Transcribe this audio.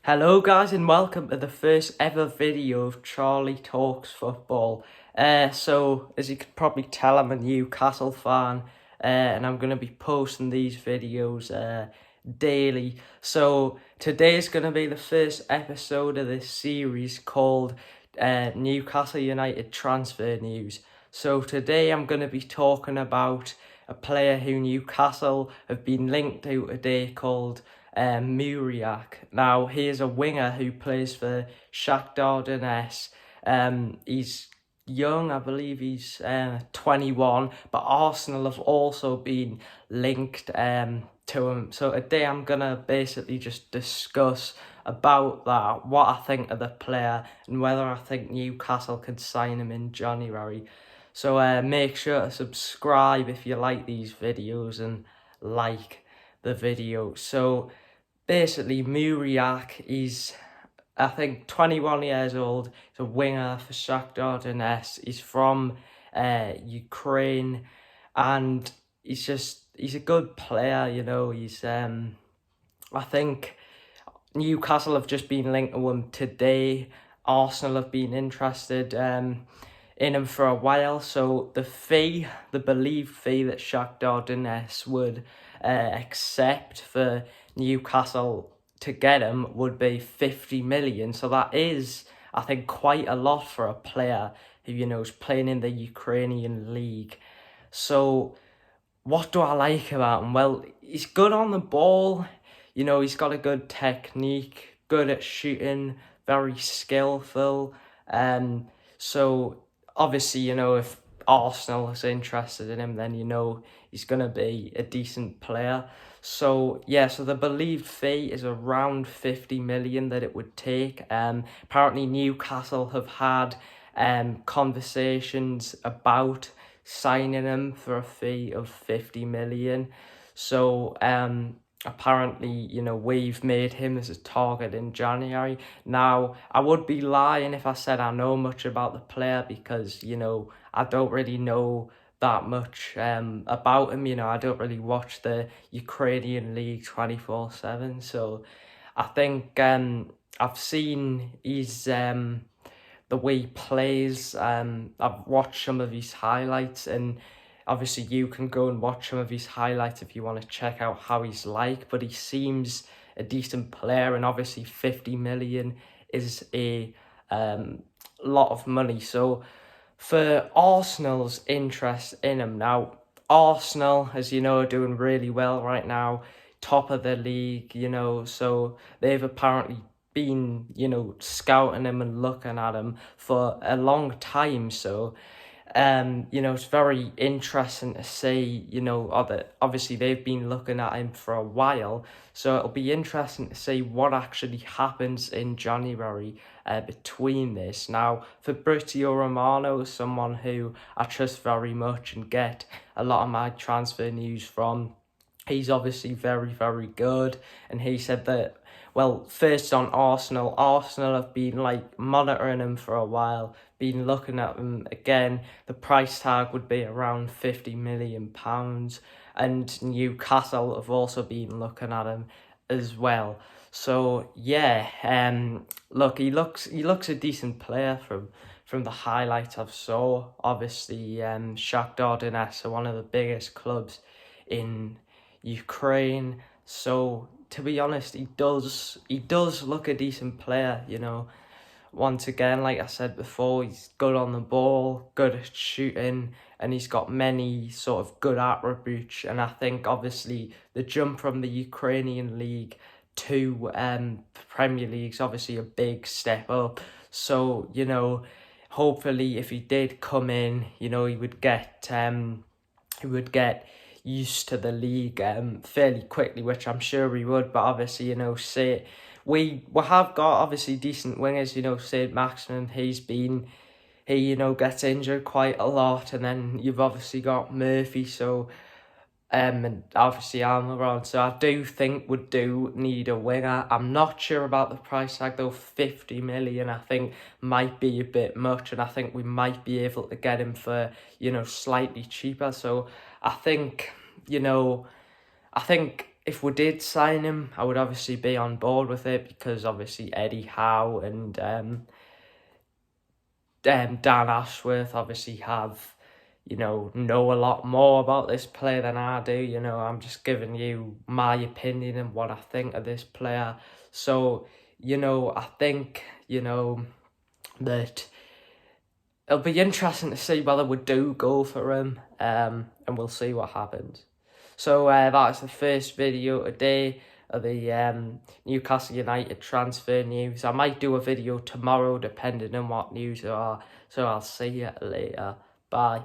Hello guys and welcome to the first ever video of Charlie Talks Football. So as you could probably tell, I'm a Newcastle fan and I'm going to be posting these videos daily. So today's going to be the first episode of this series called Newcastle United Transfer News. So today I'm going to be talking about a player who Newcastle have been linked to today called Mudryk. Now, he is a winger who plays for Shakhtar Donetsk. He's young, I believe he's 21, but Arsenal have also been linked to him. So today I'm going to basically just discuss about that, what I think of the player, and whether I think Newcastle can sign him in January. So make sure to subscribe if you like these videos and like the video. So basically, Mudryk is, I think, 21 years old. He's a winger for Shakhtar Donetsk. He's from Ukraine, and he's a good player. He's I think Newcastle have just been linked to him today. Arsenal have been interested in him for a while. So the believed fee that Shakhtar Donetsk would accept for Newcastle to get him would be 50 million. So that is, I think, quite a lot for a player who, is playing in the Ukrainian league. So what do I like about him? Well, he's good on the ball. He's got a good technique, good at shooting, very skillful. So obviously, if Arsenal is interested in him, then he's going to be a decent player. So the believed fee is around 50 million that it would take. Apparently Newcastle have had conversations about signing him for a fee of 50 million. So apparently, we've made him as a target in January. Now, I would be lying if I said I know much about the player because, I don't really know that much about him. I don't really watch the Ukrainian league 24/7. So I think I've seen his the way he plays. I've watched some of his highlights, and obviously you can go and watch some of his highlights if you want to check out how he's like, but he seems a decent player, and obviously 50 million is a lot of money. So for Arsenal's interest in him now, Arsenal, as you know, are doing really well right now, top of the league, so they've apparently been, scouting him and looking at him for a long time. So it's very interesting to see, obviously they've been looking at him for a while. So it'll be interesting to see what actually happens in January between this. Now, Fabrizio Romano is someone who I trust very much and get a lot of my transfer news from. He's obviously very, very good. And he said that, well, first on Arsenal have been monitoring him for a while, been looking at him again. The price tag would be around £50 million. And Newcastle have also been looking at him as well. So look, he looks a decent player from the highlights I've saw. Obviously, Shakhtar Donetsk are one of the biggest clubs in Ukraine. So to be honest, he does look a decent player. Once again, like I said before, he's good on the ball, good at shooting, and he's got many sort of good attributes. And I think obviously the jump from the Ukrainian league to Premier League is obviously a big step up. So hopefully if he did come in, he would get used to the league fairly quickly, which I'm sure he would. But obviously, we have got obviously decent wingers. Saint Maximin, he gets injured quite a lot, and then you've obviously got Murphy. So and obviously Almiron. So I do think we do need a winger. I'm not sure about the price tag though. 50 million I think might be a bit much, and I think we might be able to get him for slightly cheaper. So I think if we did sign him, I would obviously be on board with it, because obviously Eddie Howe and Dan Ashworth obviously have, know a lot more about this player than I do. I'm just giving you my opinion and what I think of this player. So, I think, that it'll be interesting to see whether we do go for him, and we'll see what happens. So that's the first video today of the Newcastle United transfer news. I might do a video tomorrow depending on what news there are. So I'll see you later. Bye.